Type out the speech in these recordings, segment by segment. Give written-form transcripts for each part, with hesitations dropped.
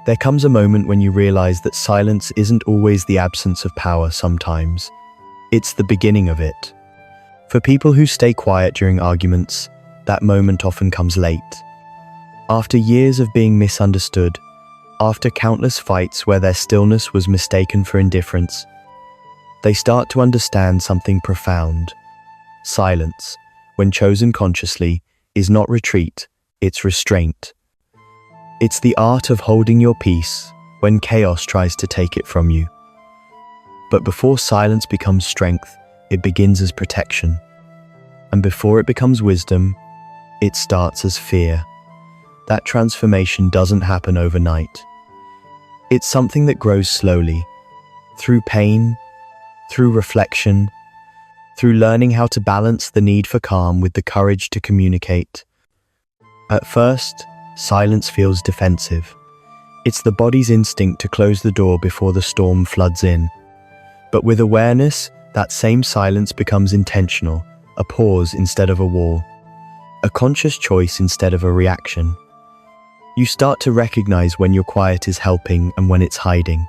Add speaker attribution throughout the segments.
Speaker 1: There comes a moment when you realize that silence isn't always the absence of power sometimes. It's the beginning of it. For people who stay quiet during arguments, that moment often comes late. After years of being misunderstood, after countless fights where their stillness was mistaken for indifference, they start to understand something profound. Silence, when chosen consciously, is not retreat, it's restraint. It's the art of holding your peace when chaos tries to take it from you. But before silence becomes strength, it begins as protection. And before it becomes wisdom, it starts as fear. That transformation doesn't happen overnight. It's something that grows slowly, through pain, through reflection, through learning how to balance the need for calm with the courage to communicate. At first, silence feels defensive. It's the body's instinct to close the door before the storm floods in. But with awareness, that same silence becomes intentional, a pause instead of a wall, a conscious choice instead of a reaction. You start to recognize when your quiet is helping and when it's hiding.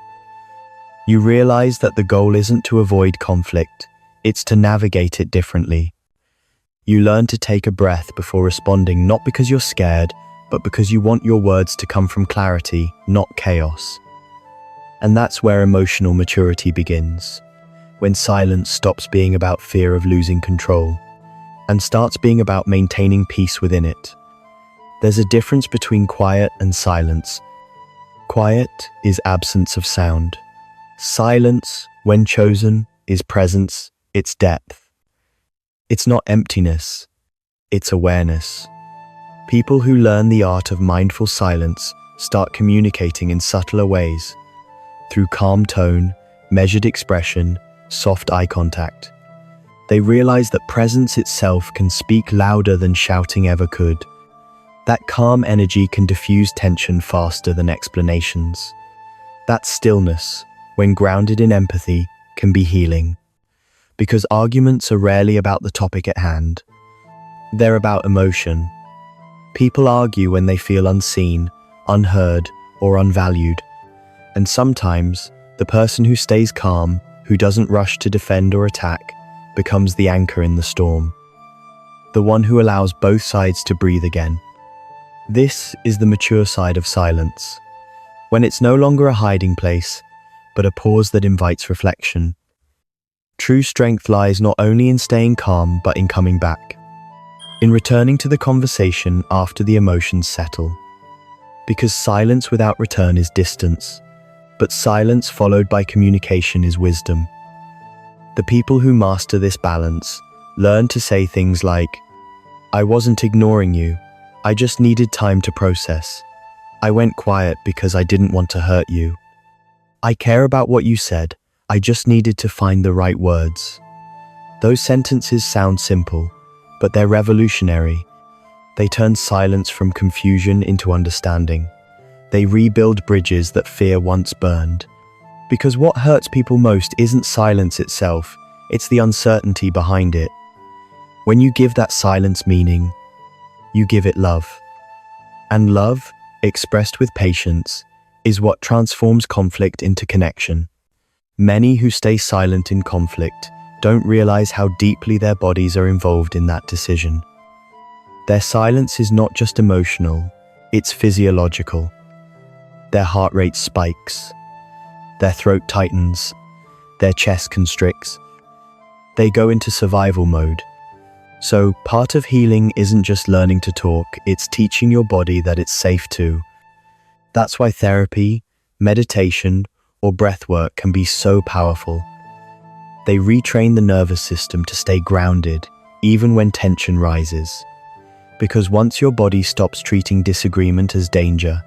Speaker 1: You realize that the goal isn't to avoid conflict, it's to navigate it differently. You learn to take a breath before responding, not because you're scared, but because you want your words to come from clarity, not chaos. And that's where emotional maturity begins, when silence stops being about fear of losing control and starts being about maintaining peace within it. There's a difference between quiet and silence. Quiet is absence of sound. Silence, when chosen, is presence, it's depth. It's not emptiness, it's awareness. People who learn the art of mindful silence start communicating in subtler ways, through calm tone, measured expression, soft eye contact. They realize that presence itself can speak louder than shouting ever could. That calm energy can diffuse tension faster than explanations. That stillness, when grounded in empathy, can be healing. Because arguments are rarely about the topic at hand. They're about emotion. People argue when they feel unseen, unheard, or unvalued. And sometimes, the person who stays calm, who doesn't rush to defend or attack, becomes the anchor in the storm. The one who allows both sides to breathe again. This is the mature side of silence, when it's no longer a hiding place, but a pause that invites reflection. True strength lies not only in staying calm, but in coming back, in returning to the conversation after the emotions settle. Because silence without return is distance, but silence followed by communication is wisdom. The people who master this balance learn to say things like, "I wasn't ignoring you, I just needed time to process. I went quiet because I didn't want to hurt you. I care about what you said, I just needed to find the right words." Those sentences sound simple, but they're revolutionary. They turn silence from confusion into understanding. They rebuild bridges that fear once burned. Because what hurts people most isn't silence itself, it's the uncertainty behind it. When you give that silence meaning, you give it love. And love, expressed with patience, is what transforms conflict into connection. Many who stay silent in conflict don't realize how deeply their bodies are involved in that decision. Their silence is not just emotional, it's physiological. Their heart rate spikes, their throat tightens, their chest constricts. They go into survival mode. So part of healing isn't just learning to talk, it's teaching your body that it's safe to. That's why therapy, meditation, or breath work can be so powerful. They retrain the nervous system to stay grounded, even when tension rises. Because once your body stops treating disagreement as danger,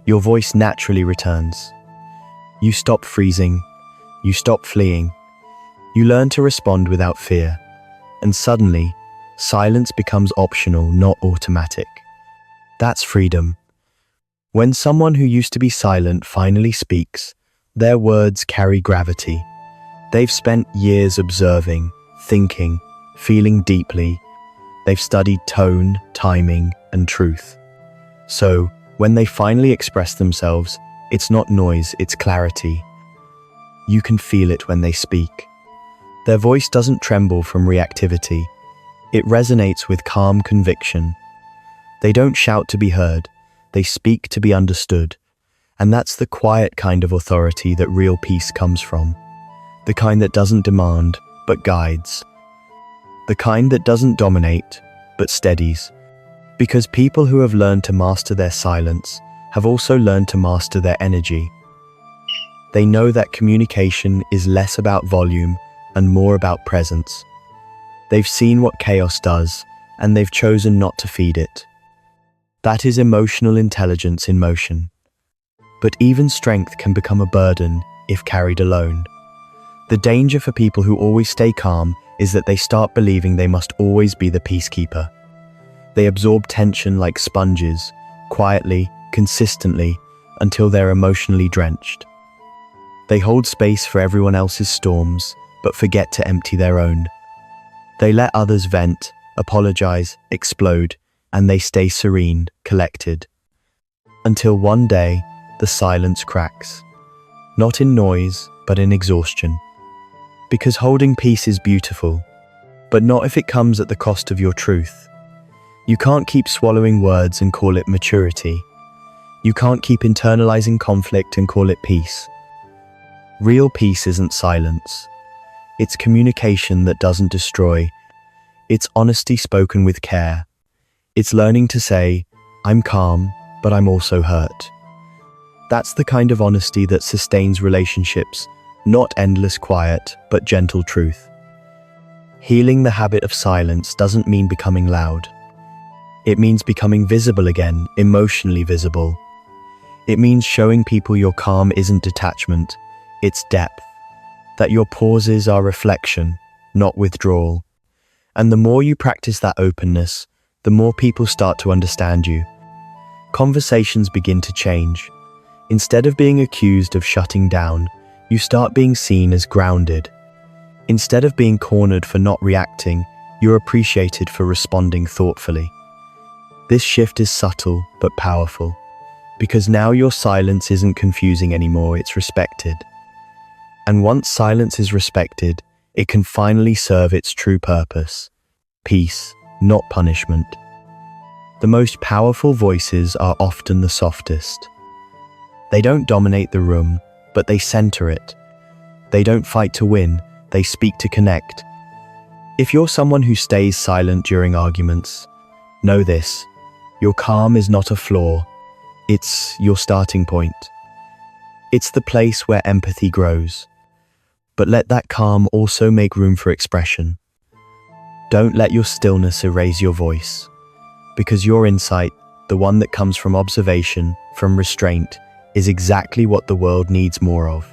Speaker 1: your voice naturally returns. You stop freezing, you stop fleeing, you learn to respond without fear, and suddenly, silence becomes optional, not automatic. That's freedom. When someone who used to be silent finally speaks, their words carry gravity. They've spent years observing, thinking, feeling deeply. They've studied tone, timing, and truth. So, when they finally express themselves, It's not noise, it's clarity. You can feel it when they speak. Their voice doesn't tremble from reactivity. It resonates with calm conviction. They don't shout to be heard, they speak to be understood. And that's the quiet kind of authority that real peace comes from. The kind that doesn't demand, but guides. The kind that doesn't dominate, but steadies. Because people who have learned to master their silence have also learned to master their energy. They know that communication is less about volume and more about presence. They've seen what chaos does, and they've chosen not to feed it. That is emotional intelligence in motion. But even strength can become a burden if carried alone. The danger for people who always stay calm is that they start believing they must always be the peacekeeper. They absorb tension like sponges, quietly, consistently, until they're emotionally drenched. They hold space for everyone else's storms, but forget to empty their own. They let others vent, apologize, explode, and they stay serene, collected. Until one day, the silence cracks. Not in noise, but in exhaustion. Because holding peace is beautiful, but not if it comes at the cost of your truth. You can't keep swallowing words and call it maturity. You can't keep internalizing conflict and call it peace. Real peace isn't silence. It's communication that doesn't destroy. It's honesty spoken with care. It's learning to say, I'm calm, but I'm also hurt. That's the kind of honesty that sustains relationships, not endless quiet, but gentle truth. Healing the habit of silence doesn't mean becoming loud. It means becoming visible again, emotionally visible. It means showing people your calm isn't detachment, it's depth. That your pauses are reflection, not withdrawal. And the more you practice that openness, the more people start to understand you. Conversations begin to change. Instead of being accused of shutting down, you start being seen as grounded. Instead of being cornered for not reacting, you're appreciated for responding thoughtfully. This shift is subtle but powerful, because now your silence isn't confusing anymore, it's respected. And once silence is respected, it can finally serve its true purpose: peace, not punishment. The most powerful voices are often the softest. They don't dominate the room, but they center it. They don't fight to win, they speak to connect. If you're someone who stays silent during arguments, know this: your calm is not a flaw, it's your starting point. It's the place where empathy grows. But let that calm also make room for expression. Don't let your stillness erase your voice, because your insight, the one that comes from observation, from restraint, is exactly what the world needs more of.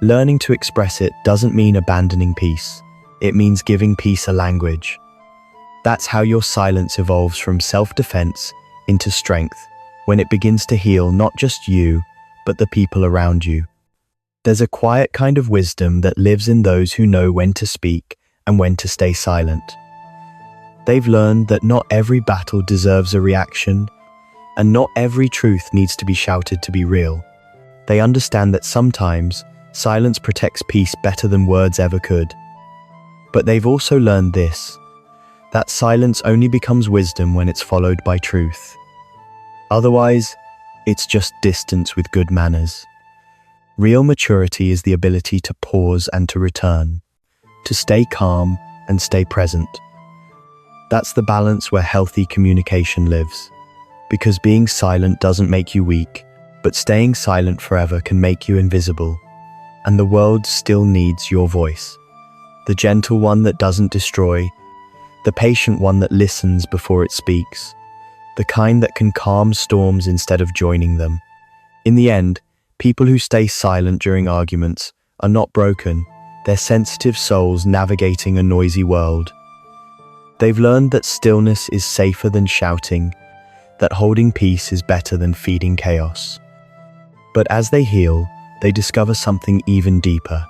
Speaker 1: Learning to express it doesn't mean abandoning peace, it means giving peace a language. That's how your silence evolves from self-defense into strength, when it begins to heal not just you, but the people around you. There's a quiet kind of wisdom that lives in those who know when to speak and when to stay silent. They've learned that not every battle deserves a reaction, and not every truth needs to be shouted to be real. They understand that sometimes silence protects peace better than words ever could. But they've also learned this: that silence only becomes wisdom when it's followed by truth. Otherwise, it's just distance with good manners. Real maturity is the ability to pause and to return, to stay calm and stay present. That's the balance where healthy communication lives. Because being silent doesn't make you weak, but staying silent forever can make you invisible. And the world still needs your voice. The gentle one that doesn't destroy, the patient one that listens before it speaks, the kind that can calm storms instead of joining them. In the end, people who stay silent during arguments are not broken, they're sensitive souls navigating a noisy world. They've learned that stillness is safer than shouting, that holding peace is better than feeding chaos. But as they heal, they discover something even deeper: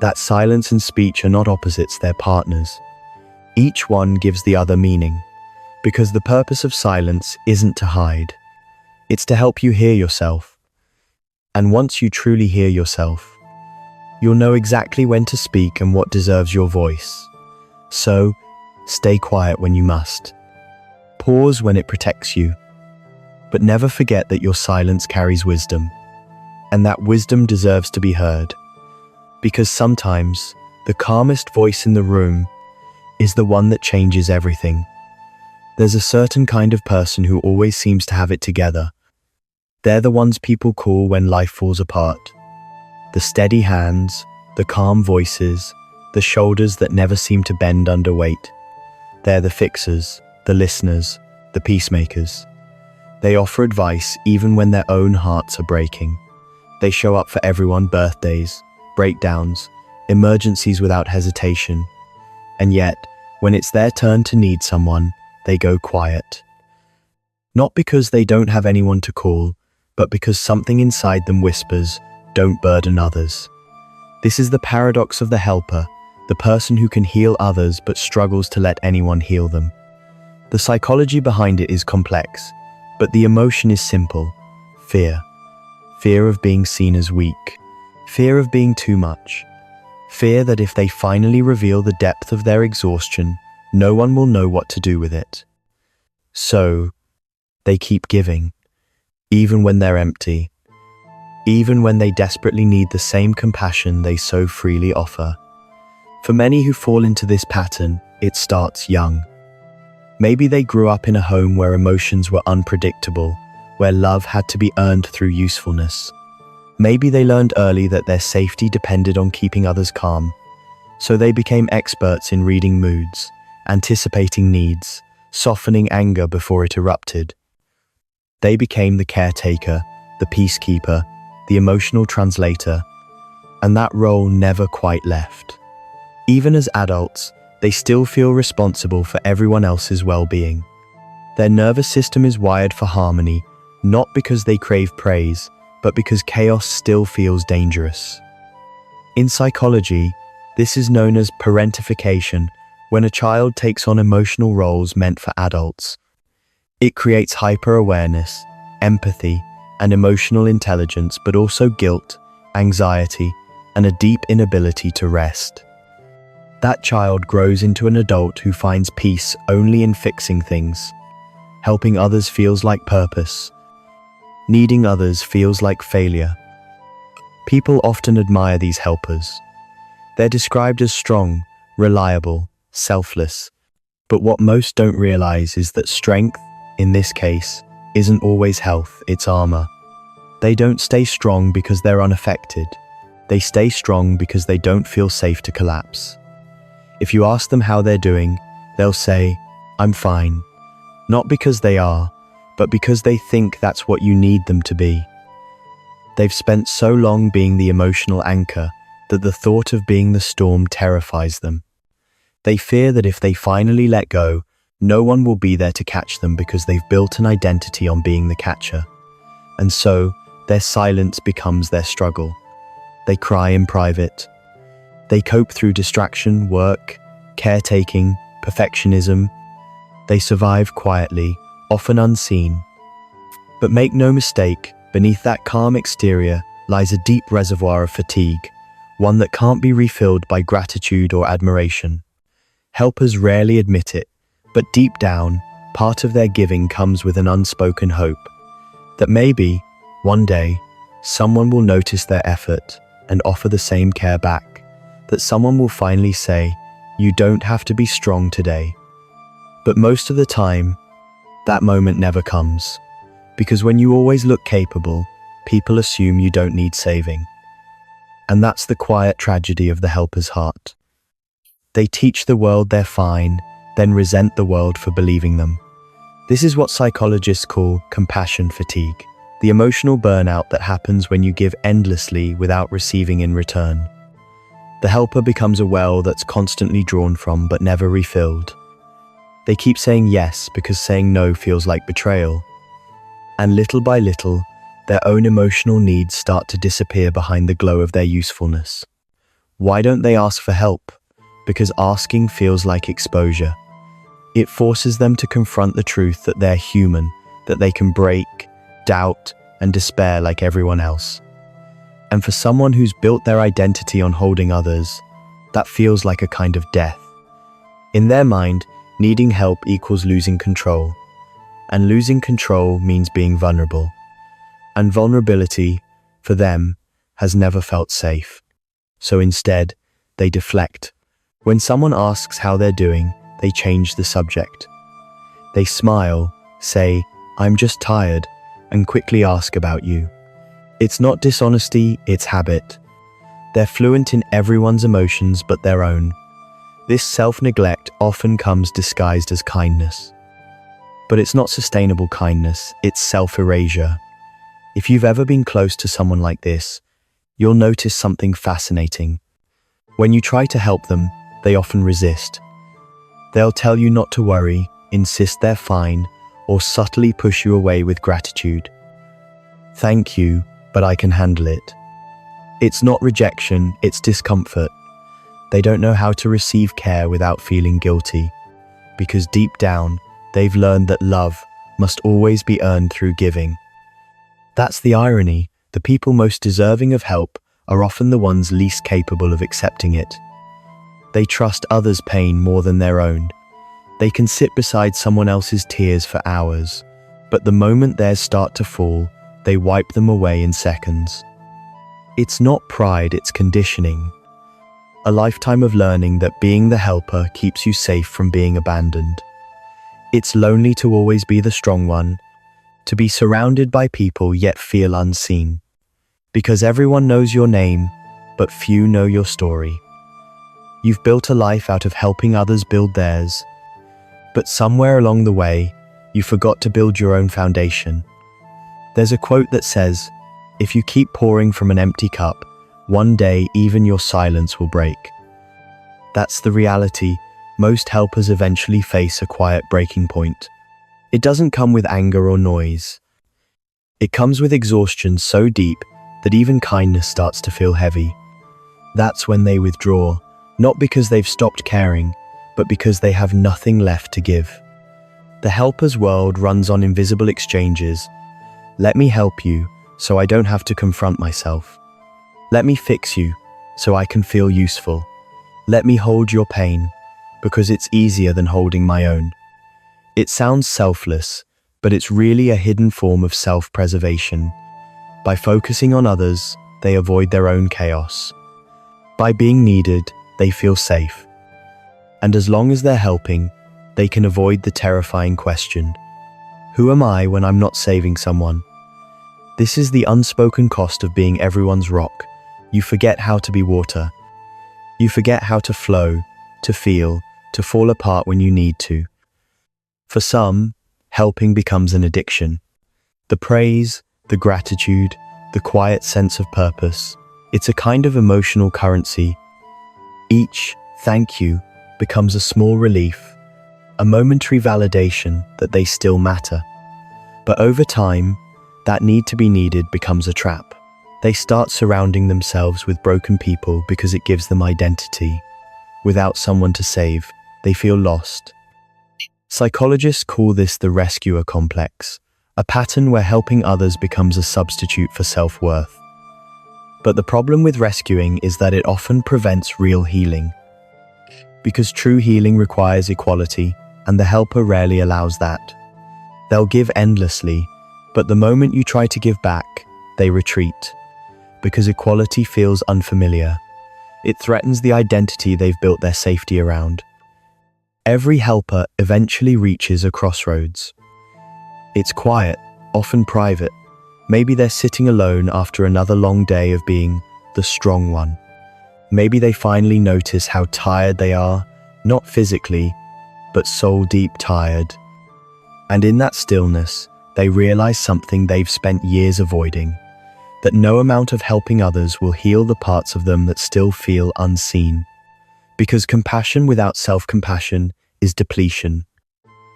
Speaker 1: that silence and speech are not opposites, they're partners. Each one gives the other meaning, because the purpose of silence isn't to hide. It's to help you hear yourself, And once you truly hear yourself, you'll know exactly when to speak and what deserves your voice. So, stay quiet when you must. Pause when it protects you. But never forget that your silence carries wisdom, and that wisdom deserves to be heard. Because sometimes, the calmest voice in the room is the one that changes everything. There's a certain kind of person who always seems to have it together. They're the ones people call when life falls apart. The steady hands, the calm voices, the shoulders that never seem to bend under weight. They're the fixers, the listeners, the peacemakers. They offer advice even when their own hearts are breaking. They show up for everyone: birthdays, breakdowns, emergencies without hesitation. And yet, when it's their turn to need someone, they go quiet. Not because they don't have anyone to call, but because something inside them whispers, "Don't burden others." This is the paradox of the helper, the person who can heal others but struggles to let anyone heal them. The psychology behind it is complex, but the emotion is simple: fear. Fear of being seen as weak. Fear of being too much. Fear that if they finally reveal the depth of their exhaustion, no one will know what to do with it. So, they keep giving, even when they're empty, even when they desperately need the same compassion they so freely offer. For many who fall into this pattern, it starts young. Maybe they grew up in a home where emotions were unpredictable, where love had to be earned through usefulness. Maybe they learned early that their safety depended on keeping others calm, so they became experts in reading moods, anticipating needs, softening anger before it erupted. They became the caretaker, the peacekeeper, the emotional translator, and that role never quite left. Even as adults, they still feel responsible for everyone else's well-being. Their nervous system is wired for harmony, not because they crave praise, but because chaos still feels dangerous. In psychology, this is known as parentification, when a child takes on emotional roles meant for adults. It creates hyper-awareness, empathy, and emotional intelligence, but also guilt, anxiety, and a deep inability to rest. That child grows into an adult who finds peace only in fixing things. Helping others feels like purpose. Needing others feels like failure. People often admire these helpers. They're described as strong, reliable, selfless. But what most don't realize is that strength, in this case, isn't always health, it's armor. They don't stay strong because they're unaffected. They stay strong because they don't feel safe to collapse. If you ask them how they're doing, they'll say, "I'm fine." Not because they are, but because they think that's what you need them to be. They've spent so long being the emotional anchor that the thought of being the storm terrifies them. They fear that if they finally let go, no one will be there to catch them because they've built an identity on being the catcher. And so, their silence becomes their struggle. They cry in private. They cope through distraction, work, caretaking, perfectionism. They survive quietly, often unseen. But make no mistake, beneath that calm exterior lies a deep reservoir of fatigue, one that can't be refilled by gratitude or admiration. Helpers rarely admit it, but deep down, part of their giving comes with an unspoken hope that maybe, one day, someone will notice their effort and offer the same care back, that someone will finally say, "You don't have to be strong today." But most of the time, that moment never comes, because when you always look capable, people assume you don't need saving. And that's the quiet tragedy of the helper's heart. They teach the world they're fine, then resent the world for believing them. This is what psychologists call compassion fatigue, the emotional burnout that happens when you give endlessly without receiving in return. The helper becomes a well that's constantly drawn from but never refilled. They keep saying yes because saying no feels like betrayal. And little by little, their own emotional needs start to disappear behind the glow of their usefulness. Why don't they ask for help? Because asking feels like exposure. It forces them to confront the truth that they're human, that they can break, doubt, and despair like everyone else. And for someone who's built their identity on holding others, that feels like a kind of death. In their mind, needing help equals losing control. And losing control means being vulnerable. And vulnerability, for them, has never felt safe. So instead, they deflect. When someone asks how they're doing, they change the subject. They smile, say, "I'm just tired," and quickly ask about you. It's not dishonesty, it's habit. They're fluent in everyone's emotions but their own. This self-neglect often comes disguised as kindness. But it's not sustainable kindness, it's self-erasure. If you've ever been close to someone like this, you'll notice something fascinating. When you try to help them, they often resist. They'll tell you not to worry, insist they're fine, or subtly push you away with gratitude. "Thank you, but I can handle it." It's not rejection, it's discomfort. They don't know how to receive care without feeling guilty, because deep down, they've learned that love must always be earned through giving. That's the irony. The people most deserving of help are often the ones least capable of accepting it. They trust others' pain more than their own. They can sit beside someone else's tears for hours, but the moment theirs start to fall, they wipe them away in seconds. It's not pride, it's conditioning. A lifetime of learning that being the helper keeps you safe from being abandoned. It's lonely to always be the strong one, to be surrounded by people yet feel unseen. Because everyone knows your name, but few know your story. You've built a life out of helping others build theirs, but somewhere along the way, you forgot to build your own foundation. There's a quote that says, "If you keep pouring from an empty cup, one day even your silence will break." That's the reality. Most helpers eventually face a quiet breaking point. It doesn't come with anger or noise. It comes with exhaustion so deep that even kindness starts to feel heavy. That's when they withdraw, not because they've stopped caring, but because they have nothing left to give. The helper's world runs on invisible exchanges. Let me help you, so I don't have to confront myself. Let me fix you, so I can feel useful. Let me hold your pain, because it's easier than holding my own. It sounds selfless, but it's really a hidden form of self-preservation. By focusing on others, they avoid their own chaos. By being needed, they feel safe. And as long as they're helping, they can avoid the terrifying question, who am I when I'm not saving someone? This is the unspoken cost of being everyone's rock. You forget how to be water. You forget how to flow, to feel, to fall apart when you need to. For some, helping becomes an addiction. The praise, the gratitude, the quiet sense of purpose. It's a kind of emotional currency. Each thank you becomes a small relief, a momentary validation that they still matter. But over time, that need to be needed becomes a trap. They start surrounding themselves with broken people because it gives them identity. Without someone to save, they feel lost. Psychologists call this the rescuer complex, a pattern where helping others becomes a substitute for self-worth. But the problem with rescuing is that it often prevents real healing. Because true healing requires equality, and the helper rarely allows that. They'll give endlessly, but the moment you try to give back, they retreat. Because equality feels unfamiliar. It threatens the identity they've built their safety around. Every helper eventually reaches a crossroads. It's quiet, often private. Maybe they're sitting alone after another long day of being the strong one. Maybe they finally notice how tired they are, not physically, but soul-deep tired. And in that stillness, they realize something they've spent years avoiding, that no amount of helping others will heal the parts of them that still feel unseen. Because compassion without self-compassion is depletion.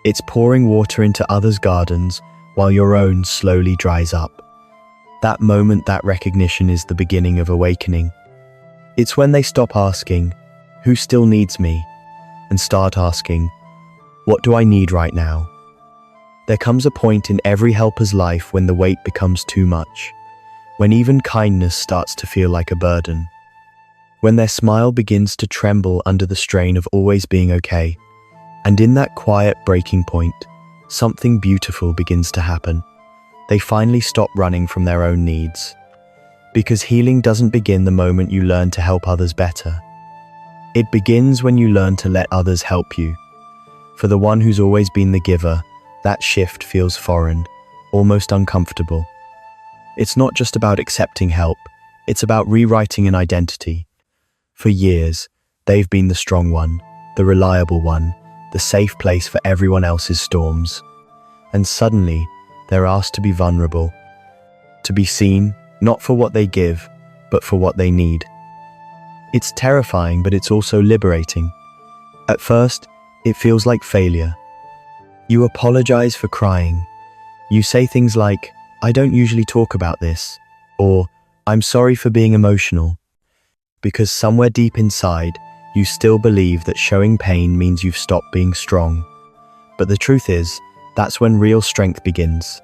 Speaker 1: It's pouring water into others' gardens while your own slowly dries up. That moment, that recognition is the beginning of awakening. It's when they stop asking, who still needs me? And start asking, what do I need right now? There comes a point in every helper's life when the weight becomes too much. when even kindness starts to feel like a burden, when their smile begins to tremble under the strain of always being okay. And in that quiet breaking point, something beautiful begins to happen. They finally stop running from their own needs. Because healing doesn't begin the moment you learn to help others better. It begins when you learn to let others help you. For the one who's always been the giver, that shift feels foreign, almost uncomfortable. It's not just about accepting help, it's about rewriting an identity. For years, they've been the strong one, the reliable one, the safe place for everyone else's storms. And suddenly, they're asked to be vulnerable, to be seen, not for what they give, but for what they need. It's terrifying, but it's also liberating. At first, it feels like failure. You apologize for crying. You say things like, "I don't usually talk about this," or "I'm sorry for being emotional." Because somewhere deep inside, you still believe that showing pain means you've stopped being strong. But the truth is, that's when real strength begins.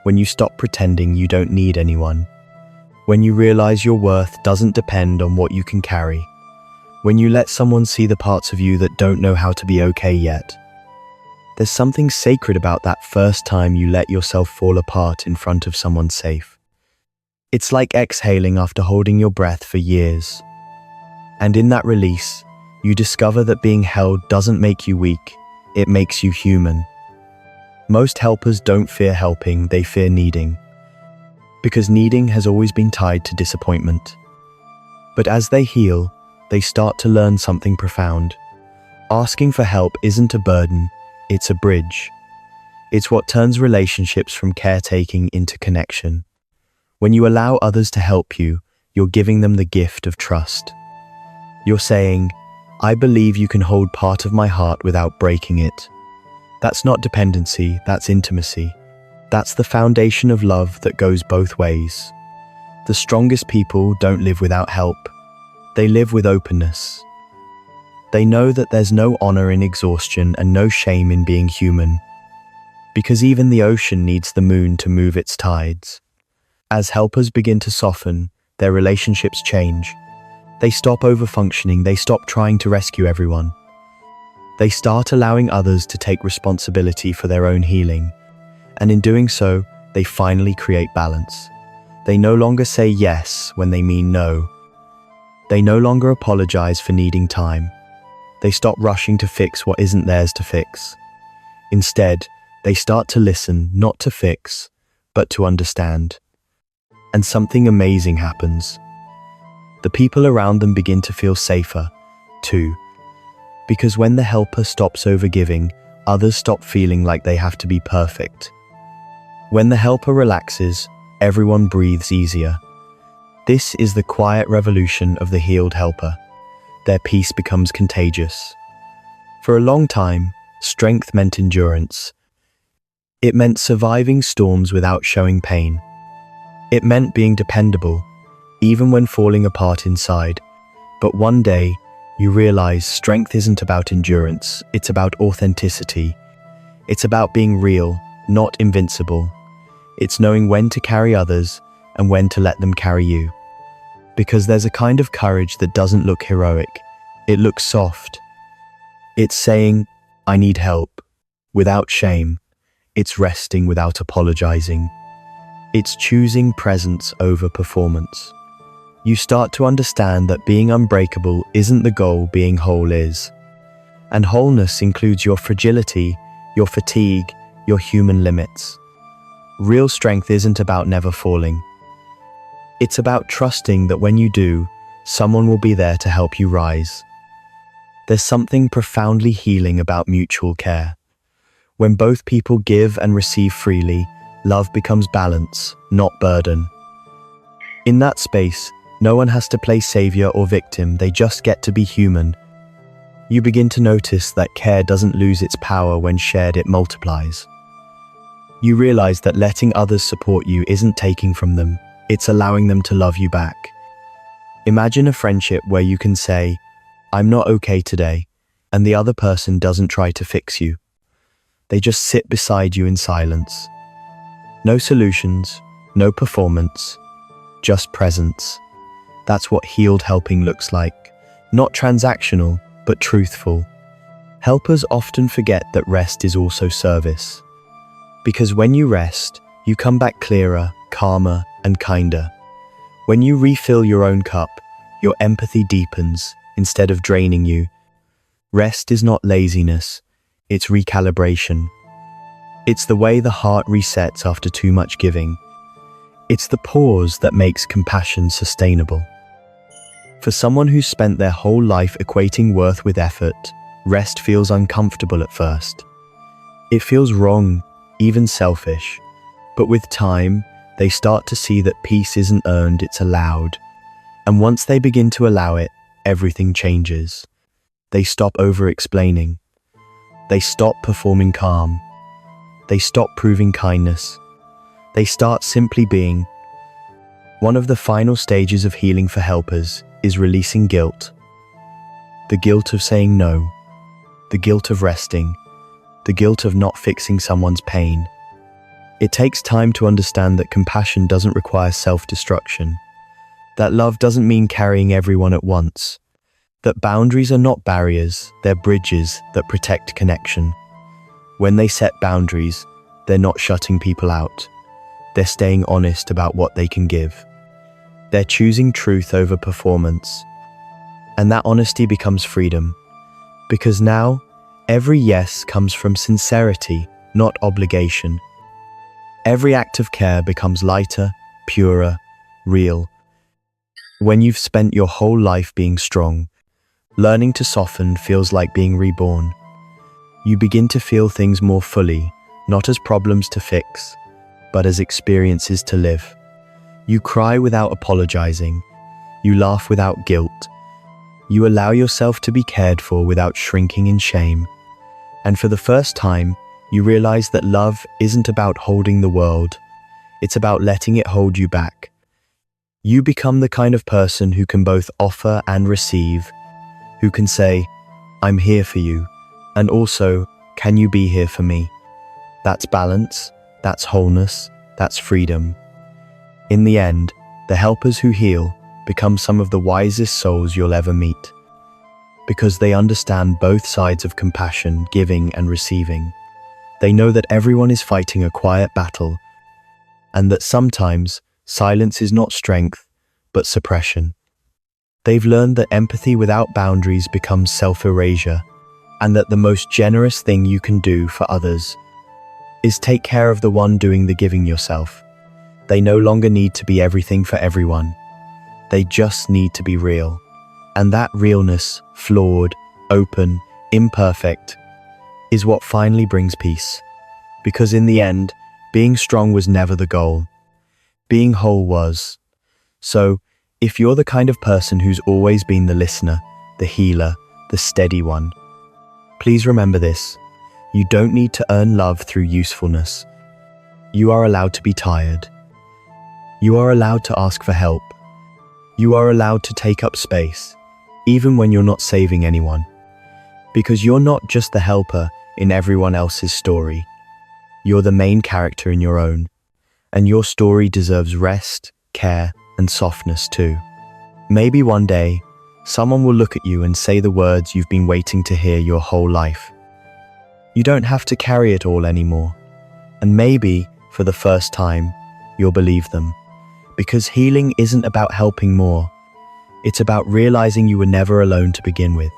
Speaker 1: When you stop pretending you don't need anyone. When you realize your worth doesn't depend on what you can carry. When you let someone see the parts of you that don't know how to be okay yet. There's something sacred about that first time you let yourself fall apart in front of someone safe. It's like exhaling after holding your breath for years. And in that release, you discover that being held doesn't make you weak, it makes you human. Most helpers don't fear helping, they fear needing. Because needing has always been tied to disappointment. But as they heal, they start to learn something profound. Asking for help isn't a burden, it's a bridge. It's what turns relationships from caretaking into connection. When you allow others to help you, you're giving them the gift of trust. You're saying, "I believe you can hold part of my heart without breaking it." That's not dependency, that's intimacy. That's the foundation of love that goes both ways. The strongest people don't live without help. They live with openness. They know that there's no honor in exhaustion and no shame in being human. Because even the ocean needs the moon to move its tides. As helpers begin to soften, their relationships change. They stop overfunctioning, they stop trying to rescue everyone. They start allowing others to take responsibility for their own healing. And in doing so, they finally create balance. They no longer say yes when they mean no. They no longer apologize for needing time. They stop rushing to fix what isn't theirs to fix. Instead, they start to listen, not to fix, but to understand. And something amazing happens. The people around them begin to feel safer, too. Because when the helper stops overgiving, others stop feeling like they have to be perfect. When the helper relaxes, everyone breathes easier. This is the quiet revolution of the healed helper. Their peace becomes contagious. For a long time, strength meant endurance. It meant surviving storms without showing pain. It meant being dependable, even when falling apart inside. But one day, you realize strength isn't about endurance, it's about authenticity. It's about being real, not invincible. It's knowing when to carry others and when to let them carry you. Because there's a kind of courage that doesn't look heroic, it looks soft. It's saying, "I need help," without shame. It's resting without apologizing. It's choosing presence over performance. You start to understand that being unbreakable isn't the goal, being whole is. And wholeness includes your fragility, your fatigue, your human limits. Real strength isn't about never falling. It's about trusting that when you do, someone will be there to help you rise. There's something profoundly healing about mutual care. When both people give and receive freely, love becomes balance, not burden. In that space, no one has to play savior or victim, they just get to be human. You begin to notice that care doesn't lose its power when shared, it multiplies. You realize that letting others support you isn't taking from them, it's allowing them to love you back. Imagine a friendship where you can say, "I'm not okay today," and the other person doesn't try to fix you. They just sit beside you in silence. No solutions, no performance, just presence. That's what healed helping looks like. Not transactional, but truthful. Helpers often forget that rest is also service. Because when you rest, you come back clearer, calmer, and kinder. When you refill your own cup, your empathy deepens instead of draining you. Rest is not laziness, it's recalibration. It's the way the heart resets after too much giving. It's the pause that makes compassion sustainable. For someone who's spent their whole life equating worth with effort, rest feels uncomfortable at first. It feels wrong, even selfish. But with time, they start to see that peace isn't earned, it's allowed. And once they begin to allow it, everything changes. They stop over-explaining. They stop performing calm. They stop proving kindness. They start simply being. One of the final stages of healing for helpers is releasing guilt. The guilt of saying no. The guilt of resting. The guilt of not fixing someone's pain. It takes time to understand that compassion doesn't require self-destruction. That love doesn't mean carrying everyone at once. That boundaries are not barriers, they're bridges that protect connection. When they set boundaries, they're not shutting people out. They're staying honest about what they can give. They're choosing truth over performance. And that honesty becomes freedom. Because now, every yes comes from sincerity, not obligation. Every act of care becomes lighter, purer, real. When you've spent your whole life being strong, learning to soften feels like being reborn. You begin to feel things more fully, not as problems to fix, but as experiences to live. You cry without apologizing. You laugh without guilt. You allow yourself to be cared for without shrinking in shame. And for the first time, you realize that love isn't about holding the world. It's about letting it hold you back. You become the kind of person who can both offer and receive, who can say, "I'm here for you," and also, "Can you be here for me?" That's balance, that's wholeness, that's freedom. In the end, the helpers who heal become some of the wisest souls you'll ever meet, because they understand both sides of compassion, giving and receiving. They know that everyone is fighting a quiet battle, and that sometimes silence is not strength, but suppression. They've learned that empathy without boundaries becomes self-erasure, and that the most generous thing you can do for others is take care of the one doing the giving yourself. They no longer need to be everything for everyone. They just need to be real. And that realness, flawed, open, imperfect, is what finally brings peace. Because in the end, being strong was never the goal. Being whole was. So, if you're the kind of person who's always been the listener, the healer, the steady one, please remember this. You don't need to earn love through usefulness. You are allowed to be tired. You are allowed to ask for help. You are allowed to take up space, even when you're not saving anyone. Because you're not just the helper in everyone else's story. You're the main character in your own. And your story deserves rest, care, and softness too. Maybe one day, someone will look at you and say the words you've been waiting to hear your whole life. You don't have to carry it all anymore. And maybe, for the first time, you'll believe them. Because healing isn't about helping more. It's about realizing you were never alone to begin with.